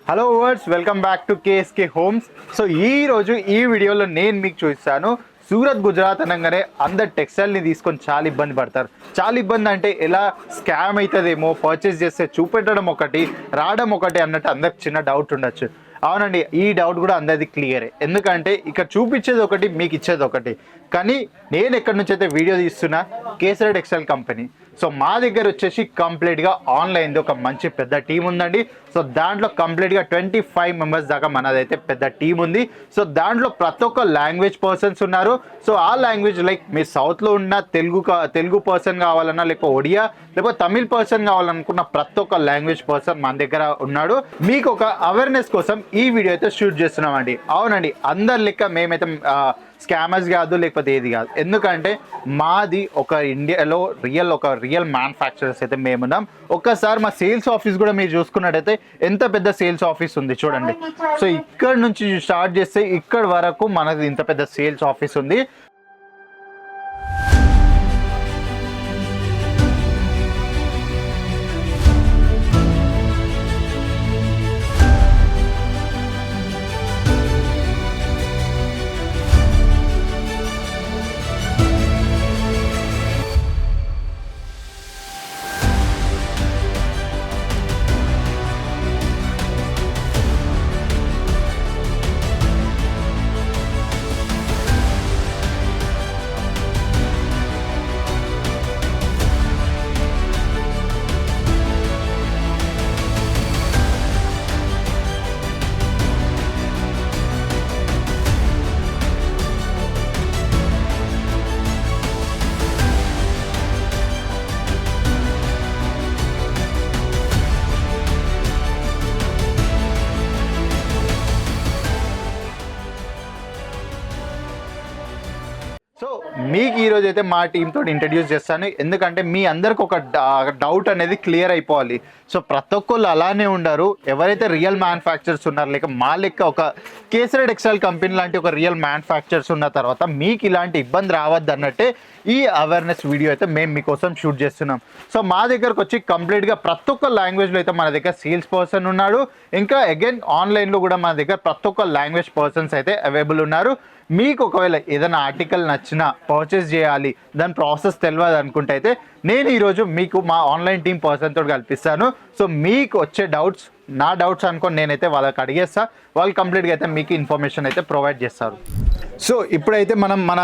Hello words, welcome back to KSK homes. So ఈ రోజు ఈ వీడియోలో నేను మీకు చూపిస్తాను సూరత్ గుజరాత్ అనగానే అందరు టెక్స్టైల్ని తీసుకొని చాలా ఇబ్బంది పడతారు. చాలా ఇబ్బంది అంటే ఎలా స్కామ్ అవుతుందేమో, పర్చేస్ చేస్తే చూపెట్టడం ఒకటి రావడం ఒకటి అన్నట్టు అందరికి చిన్న డౌట్ ఉండొచ్చు. అవునండి, ఈ డౌట్ కూడా అందరిది క్లియరే. ఎందుకంటే ఇక్కడ చూపించేది ఒకటి, మీకు ఇచ్చేది ఒకటి. కానీ నేను ఎక్కడి నుంచి అయితే వీడియో తీస్తున్నా, కేసరి టెక్స్టైల్ కంపెనీ. సో మా దగ్గర వచ్చేసి కంప్లీట్గా ఆన్లైన్ది ఒక మంచి పెద్ద టీం ఉందండి. సో దాంట్లో కంప్లీట్గా 25 మెంబర్స్ దాకా మనదైతే పెద్ద టీం ఉంది. సో దాంట్లో ప్రతి ఒక్క లాంగ్వేజ్ పర్సన్స్ ఉన్నారు. సో ఆ లాంగ్వేజ్ లైక్ మీరు సౌత్లో ఉన్న తెలుగు పర్సన్ కావాలన్నా, లేకపోతే ఒడియా, లేకపోతే తమిళ్ పర్సన్ కావాలనుకున్న ప్రతి ఒక్క లాంగ్వేజ్ పర్సన్ మన దగ్గర ఉన్నాడు. మీకు ఒక అవేర్నెస్ కోసం ఈ వీడియో అయితే షూట్ చేస్తున్నామండి. అవునండి, అందరి లెక్క మేమైతే స్కామర్స్ కాదు, లేకపోతే ఏది కాదు. ఎందుకంటే మాది ఒక ఇండియాలో రియల్ మ్యానుఫ్యాక్చరర్స్ అయితే మేమున్నాం. ఒక్కసారి మా సేల్స్ ఆఫీస్ కూడా మీరు చూసుకున్నట్టయితే ఎంత పెద్ద సేల్స్ ఆఫీస్ ఉంది చూడండి. సో ఇక్కడ నుంచి స్టార్ట్ చేస్తే ఇక్కడ వరకు మనది ఇంత పెద్ద సేల్స్ ఆఫీస్ ఉంది. సో మీకు ఈరోజు అయితే మా టీంతో ఇంట్రడ్యూస్ చేస్తాను. ఎందుకంటే మీ అందరికి ఒక డౌట్ అనేది క్లియర్ అయిపోవాలి. సో ప్రతి ఒక్కళ్ళు అలానే ఉండరు. ఎవరైతే రియల్ మ్యానుఫ్యాక్చర్స్ ఉన్నారు, లేక మా లెక్క ఒక కేసరి టెక్స్టైల్ కంపెనీ లాంటి ఒక రియల్ మ్యానుఫ్యాక్చర్స్ ఉన్న తర్వాత మీకు ఇలాంటి ఇబ్బంది రావద్దు అన్నట్టే ఈ అవేర్నెస్ వీడియో అయితే మేము మీకోసం షూట్ చేస్తున్నాం. సో మా దగ్గరకు వచ్చి కంప్లీట్గా ప్రతి ఒక్క లాంగ్వేజ్లో అయితే మన దగ్గర సేల్స్ పర్సన్ ఉన్నాడు. ఇంకా అగైన్ ఆన్లైన్లో కూడా మన దగ్గర ప్రతి ఒక్క లాంగ్వేజ్ పర్సన్స్ అయితే అవైలబుల్ ఉన్నారు. మీకు ఒకవేళ ఏదైనా ఆర్టికల్ నచ్చినా, పర్చేస్ చేయాలి, దాని ప్రాసెస్ తెలియదు అనుకుంటే అయితే నేను ఈరోజు మీకు మా ఆన్లైన్ టీం పర్సన్ తోటి కల్పిస్తాను. సో మీకు వచ్చే డౌట్స్ నా డౌట్స్ అనుకోని నేనైతే వాళ్ళకి అడిగేస్తా. వాళ్ళు కంప్లీట్గా అయితే మీకు ఇన్ఫర్మేషన్ అయితే ప్రొవైడ్ చేస్తారు. సో ఇప్పుడైతే మనం మన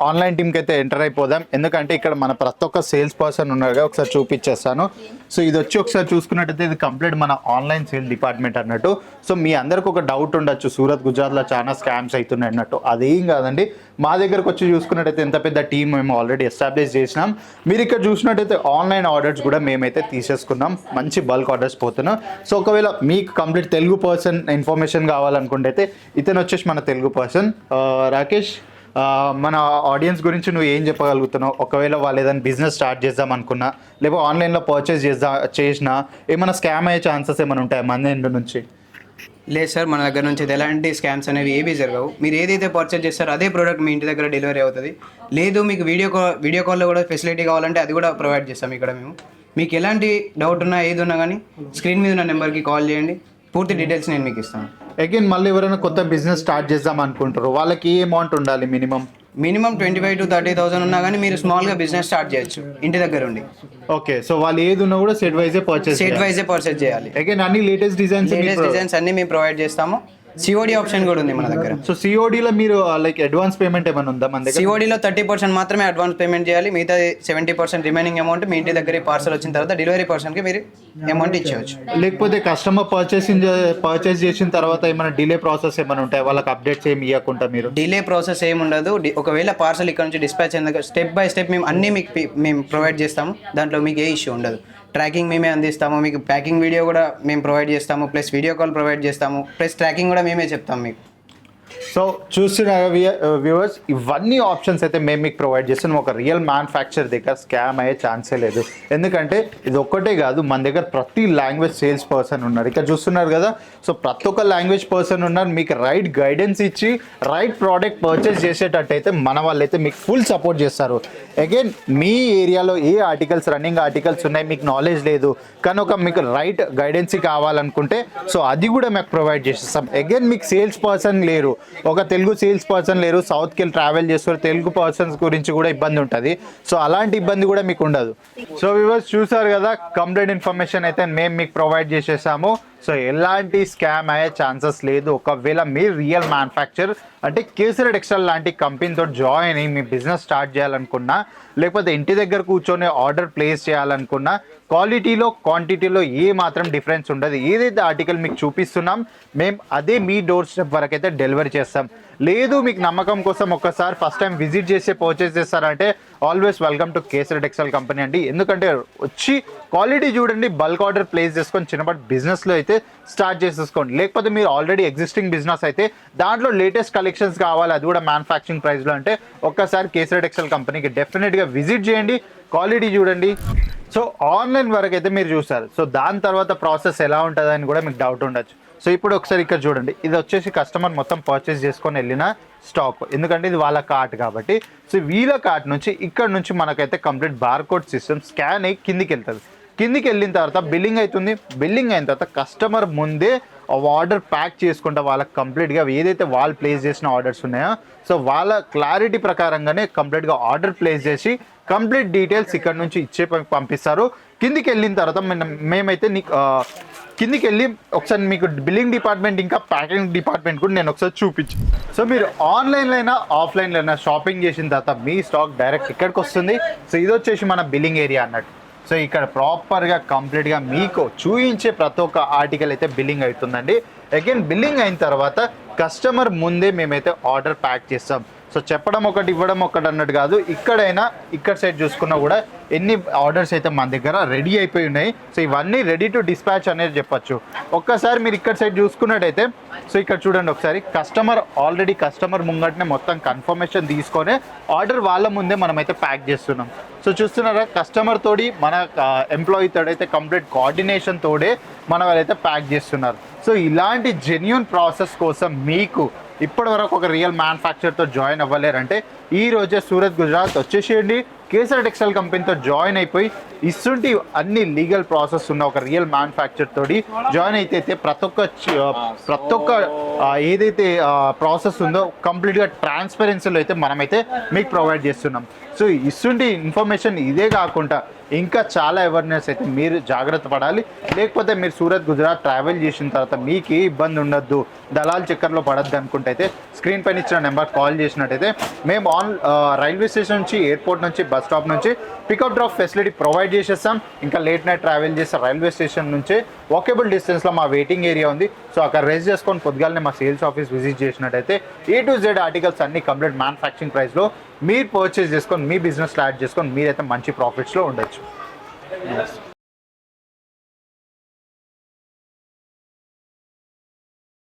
ఆన్లైన్ టీంకి అయితే ఎంటర్ అయిపోదాం. ఎందుకంటే ఇక్కడ మన ప్రతి ఒక్క సేల్స్ పర్సన్ ఉన్నారుగా, ఒకసారి చూపించేస్తాను. సో ఇది వచ్చి ఒకసారి చూసుకున్నట్టయితే ఇది కంప్లీట్ మన ఆన్లైన్ సేల్ డిపార్ట్మెంట్ అన్నట్టు. సో మీ అందరికి ఒక డౌట్ ఉండొచ్చు, సూరత్ గుజరాత్లో చాలా స్కామ్స్ అవుతున్నాయి అన్నట్టు. అదేం కాదండి, మా దగ్గరకు వచ్చి చూసుకున్నట్టయితే ఎంత పెద్ద టీం మేము ఆల్రెడీ ఎస్టాబ్లిష్ చేసినాం. మీరు ఇక్కడ చూసినట్టయితే ఆన్లైన్ ఆర్డర్స్ కూడా మేమైతే తీసేసుకున్నాం. మంచి బల్క్ ఆర్డర్స్ పోతున్నాం. సో ఒకవేళ మీకు కంప్లీట్ తెలుగు పర్సన్ ఇన్ఫర్మేషన్ కావాలనుకుంటే అయితే ఇతను వచ్చేసి మన తెలుగు పర్సన్. రాకేష్, మన ఆడియన్స్ గురించి నువ్వు ఏం చెప్పగలుగుతున్నావు? ఒకవేళ వాళ్ళు ఏదైనా బిజినెస్ స్టార్ట్ చేద్దాం అనుకున్నా, లేకపోతే ఆన్లైన్లో పర్చేస్ చేసినా ఏమైనా స్కామ్ అయ్యే ఛాన్సెస్ ఏమైనా ఉంటాయి మన ఎండ్ నుంచి? లేదు సార్, మన దగ్గర నుంచి ఎలాంటి స్కామ్స్ అనేవి ఏవి జరగవు. మీరు ఏదైతే పర్చేజ్ చేస్తారో అదే ప్రోడక్ట్ మీ ఇంటి దగ్గర డెలివరీ అవుతుంది. లేదు మీకు వీడియో కాల్లో కూడా ఫెసిలిటీ కావాలంటే అది కూడా ప్రొవైడ్ చేస్తాం ఇక్కడ మేము. మీకు ఎలాంటి డౌట్ ఉన్నా ఏది ఉన్నా కానీ స్క్రీన్ మీద ఉన్న నెంబర్కి కాల్ చేయండి, పూర్తి డీటెయిల్స్ నేను మీకు ఇస్తాను. అగైన్ మళ్ళీ ఎవరైనా కొత్త బిజినెస్ స్టార్ట్ చేద్దాం అనుకుంటారు, వాళ్ళకి ఏ అమౌంట్ ఉండాలి? మినిమం 25,000 to 30,000 ఉన్నా కానీ మీరు స్మాల్గా బిజినెస్ స్టార్ట్ చేయొచ్చు ఇంటి దగ్గర ఉండి. ఓకే, సో వాళ్ళు ఏది ఉన్నా కూడా సెట్ వైజే పర్చేస్ చేయాలి. అగైన్ అన్ని లేటెస్ట్ డిజైన్స్ అన్ని మేము ప్రొవైడ్ చేస్తాము. సిఓడి ఆప్షన్ కూడా ఉంది మన దగ్గర. సో సిఓడిలో మీరు లైక్ అడ్వాన్స్ పేమెంట్ ఏమైనా ఉందా మన దగ్గర? సిఓడిలో 30% మాత్రమే అడ్వాన్స్ పేమెంట్ చేయాలి. మిగతా 70% రిమైనింగ్ అమౌంట్ మీ ఇంటి దగ్గర పార్సల్ వచ్చిన తర్వాత డెలివరీ పర్సన్కి మీరు అమౌంట్ ఇచ్చేయచ్చు. లేకపోతే కస్టమర్ పర్చేస్ చేసిన తర్వాత ఏమైనా డిలే ప్రాసెస్ ఏమైనా ఉంటాయి, వాళ్ళకి అప్డేట్స్ ఏమి ఇవ్వకుండా మీరు? డిలే ప్రాసెస్ ఏమి ఉండదు. ఒకవేళ పార్సల్ ఇక్కడ నుంచి డిస్పాచ్ అయిన స్టెప్ బై స్టెప్ మేము అన్నీ మేము ప్రొవైడ్ చేస్తాము. దాంట్లో మీకు ఏ ఇష్యూ ఉండదు. ట్రాకింగ్ మేమే అందిస్తాము. మీకు ప్యాకింగ్ వీడియో కూడా మేము ప్రొవైడ్ చేస్తాము, ప్లస్ వీడియో కాల్ ప్రొవైడ్ చేస్తాము, ప్లస్ ట్రాకింగ్ కూడా మేమే చెప్తాము మీకు. సో చూస్తున్నారు వ్యూవర్స్, ఇవన్నీ ఆప్షన్స్ అయితే మేము మీకు ప్రొవైడ్ చేస్తున్నాం. ఒక రియల్ మ్యానుఫ్యాక్చర్ దగ్గర స్కామ్ అయ్యే ఛాన్సే లేదు. ఎందుకంటే ఇది ఒక్కటే కాదు, మన దగ్గర ప్రతి లాంగ్వేజ్ సేల్స్ పర్సన్ ఉన్నారు. ఇక్కడ చూస్తున్నారు కదా, సో ప్రతి ఒక్క లాంగ్వేజ్ పర్సన్ ఉన్నారు. మీకు రైట్ గైడెన్స్ ఇచ్చి రైట్ ప్రోడక్ట్ పర్చేస్ చేసేటట్టయితే మన వాళ్ళైతే మీకు ఫుల్ సపోర్ట్ చేస్తారు. అగైన్ మీ ఏరియాలో ఏ ఆర్టికల్స్ రన్నింగ్ ఆర్టికల్స్ ఉన్నాయి మీకు నాలెడ్జ్ లేదు, కానీ ఒక మీకు రైట్ గైడెన్స్ కావాలనుకుంటే సో అది కూడా మీకు ప్రొవైడ్ చేసేస్తాం. అగైన్ మీకు సేల్స్ పర్సన్ లేరు, ఒక తెలుగు సేల్స్ పర్సన్ లేరు, సౌత్కి వెళ్ళి ట్రావెల్ చేస్తారు, తెలుగు పర్సన్స్ గురించి కూడా ఇబ్బంది ఉంటుంది. సో అలాంటి ఇబ్బంది కూడా మీకు ఉండదు. సో వ్యూవర్స్ చూసారు కదా, కంప్లీట్ ఇన్ఫర్మేషన్ అయితే మేము మీకు ప్రొవైడ్ చేసేసాము. సో ఎలాంటి స్కామ్ అయ్యే ఛాన్సెస్ లేదు. ఒకవేళ మీరు రియల్ మ్యానుఫ్యాక్చర్ అంటే కేసరి టెక్స్టైల్ లాంటి కంపెనీతో జాయిన్ అయ్యి మీ బిజినెస్ స్టార్ట్ చేయాలనుకున్నా, లేకపోతే ఇంటి దగ్గర కూర్చొని ఆర్డర్ ప్లేస్ చేయాలనుకున్నా, క్వాలిటీలో క్వాంటిటీలో ఏ మాత్రం డిఫరెన్స్ ఉండదు. ఏదైతే ఆర్టికల్ మీకు చూపిస్తున్నాం మేము అదే మీ డోర్ స్టెప్ వరకు అయితే డెలివరీ చేస్తాం. లేదు మీకు నమ్మకం కోసం ఒక్కసారి ఫస్ట్ టైం విజిట్ చేసి పర్చేస్ చేస్తారంటే always welcome to kesari textile company అండి. ఎందుకంటే వచ్చి క్వాలిటీ చూడండి, బల్క్ ఆర్డర్ ప్లేస్ చేసుకొని చిన్నపాటి బిజినెస్లో అయితే స్టార్ట్ చేసేసుకోండి. లేకపోతే మీరు ఆల్రెడీ ఎగ్జిస్టింగ్ బిజినెస్ అయితే దాంట్లో లేటెస్ట్ కలెక్షన్స్ కావాలి, అది కూడా మ్యానుఫ్యాక్చరింగ్ ప్రైస్లో, అంటే ఒక్కసారి కేసరి టెక్స్టైల్ కంపెనీకి డెఫినెట్గా విజిట్ చేయండి, క్వాలిటీ చూడండి. సో ఆన్లైన్ వరకు అయితే మీరు చూస్తారు. సో దాని తర్వాత ప్రాసెస్ ఎలా ఉంటుందని కూడా మీకు డౌట్ ఉండొచ్చు. సో ఇప్పుడు ఒకసారి ఇక్కడ చూడండి, ఇది వచ్చేసి కస్టమర్ మొత్తం పర్చేస్ చేసుకొని వెళ్ళిన స్టాక్, ఎందుకంటే ఇది వాళ్ళ కార్ట్ కాబట్టి. సో వీళ్ళ కార్ట్ నుంచి ఇక్కడ నుంచి మనకైతే కంప్లీట్ బార్కోడ్ సిస్టమ్ స్కాన్ అయ్యి కిందికి వెళ్తుంది. కిందికి వెళ్ళిన తర్వాత బిల్లింగ్ అవుతుంది. బిల్లింగ్ అయిన తర్వాత కస్టమర్ ముందే ఆర్డర్ ప్యాక్ చేసుకుంటా వాళ్ళకి కంప్లీట్గా ఏదైతే వాళ్ళు ప్లేస్ చేసిన ఆర్డర్స్ ఉన్నాయో సో వాళ్ళ క్లారిటీ ప్రకారంగానే కంప్లీట్గా ఆర్డర్ ప్లేస్ చేసి కంప్లీట్ డీటెయిల్స్ ఇక్కడ నుంచి ఇచ్చే పంపిస్తారు. కిందికి వెళ్ళిన తర్వాత మేమైతే కిందికి వెళ్ళి ఒకసారి మీకు బిల్లింగ్ డిపార్ట్మెంట్ ఇంకా ప్యాకింగ్ డిపార్ట్మెంట్ కూడా నేను ఒకసారి చూపించు. సో మీరు ఆన్లైన్లో అయినా ఆఫ్లైన్లో అయినా షాపింగ్ చేసిన తర్వాత మీ స్టాక్ డైరెక్ట్ ఇక్కడికి వస్తుంది. సో ఇది వచ్చేసి మన బిల్లింగ్ ఏరియా అన్నట్టు. సో ఇక్కడ ప్రాపర్గా కంప్లీట్గా మీకు చూపించే ప్రతి ఒక్క ఆర్టికల్ అయితే బిల్లింగ్ అవుతుందండి. అగైన్ బిల్లింగ్ అయిన తర్వాత కస్టమర్ ముందే మేమైతే ఆర్డర్ ప్యాక్ చేస్తాం. సో చెప్పడం ఒకటి ఇవ్వడం ఒకటి అన్నట్టు కాదు. ఇక్కడైనా ఇక్కడ సైడ్ చూసుకున్నా కూడా ఎన్ని ఆర్డర్స్ అయితే మన దగ్గర రెడీ అయిపోయి ఉన్నాయి. సో ఇవన్నీ రెడీ టు డిస్పాచ్ అనేది చెప్పచ్చు. ఒక్కసారి మీరు ఇక్కడ సైడ్ చూసుకున్నట్టయితే సో ఇక్కడ చూడండి ఒకసారి, కస్టమర్ ముంగటనే మొత్తం కన్ఫర్మేషన్ తీసుకొని ఆర్డర్ వాళ్ళ ముందే మనమైతే ప్యాక్ చేస్తున్నాం. సో చూస్తున్నారా, కస్టమర్ తోడి మన ఎంప్లాయీ తోడైతే కంప్లీట్ కోఆర్డినేషన్ తోడే మన వాళ్ళైతే ప్యాక్ చేస్తున్నారు. సో ఇలాంటి జెన్యూన్ ప్రాసెస్ కోసం మీకు ఇప్పటి వరకు ఒక రియల్ మ్యానుఫ్యాక్చర్తో జాయిన్ అవ్వలేరంటే ఈ రోజే సూరత్ గుజరాత్ వచ్చేసేయండి. కేసరి టెక్స్టైల్ కంపెనీతో జాయిన్ అయిపోయి ఇస్తుంటే అన్ని లీగల్ ప్రాసెస్ ఉన్న ఒక రియల్ మ్యానుఫ్యాక్చర్ తోటి జాయిన్ అయితే ప్రతి ఒక్క ఏదైతే ప్రాసెస్ ఉందో కంప్లీట్గా ట్రాన్స్పరెన్సీలో అయితే మనమైతే మీకు ప్రొవైడ్ చేస్తున్నాం. సో ఇస్తుంటే ఇన్ఫర్మేషన్ ఇదే కాకుండా ఇంకా చాలా అవేర్నెస్ అయితే మీరు జాగ్రత్త పడాలి. లేకపోతే మీరు సూరత్ గుజరాత్ ట్రావెల్ చేసిన తర్వాత మీకు ఏ ఇబ్బంది ఉండొద్దు, దళాల్ చక్కర్లో పడద్దు అనుకుంటే అయితే స్క్రీన్ పైన ఇచ్చిన నెంబర్ కాల్ చేసినట్టయితే మేము రైల్వే స్టేషన్ నుంచి, ఎయిర్పోర్ట్ నుంచి, బస్ స్టాప్ నుంచి పికప్ డ్రాప్ ఫెసిలిటీ ప్రొవైడ్ చేసేస్తాం. ఇంకా లేట్ నైట్ ట్రావెల్ చేస్తే రైల్వే స్టేషన్ నుంచి వాకబుల్ డిస్టెన్స్లో మా వెయిటింగ్ ఏరియా ఉంది. సో అక్కడ రెస్ట్ చేసుకొని పొద్దుగాలనే మా సేల్స్ ఆఫీస్ విజిట్ చేసినట్టయితే A to Z ఆర్టికల్స్ అన్ని కంప్లీట్ మ్యానుఫ్యాక్చరింగ్ ప్రైస్లో మీరు పర్చేస్ చేసుకొని మీ బిజినెస్ స్టార్ట్ చేసుకొని మీరైతే మంచి ప్రాఫిట్స్లో ఉండొచ్చు.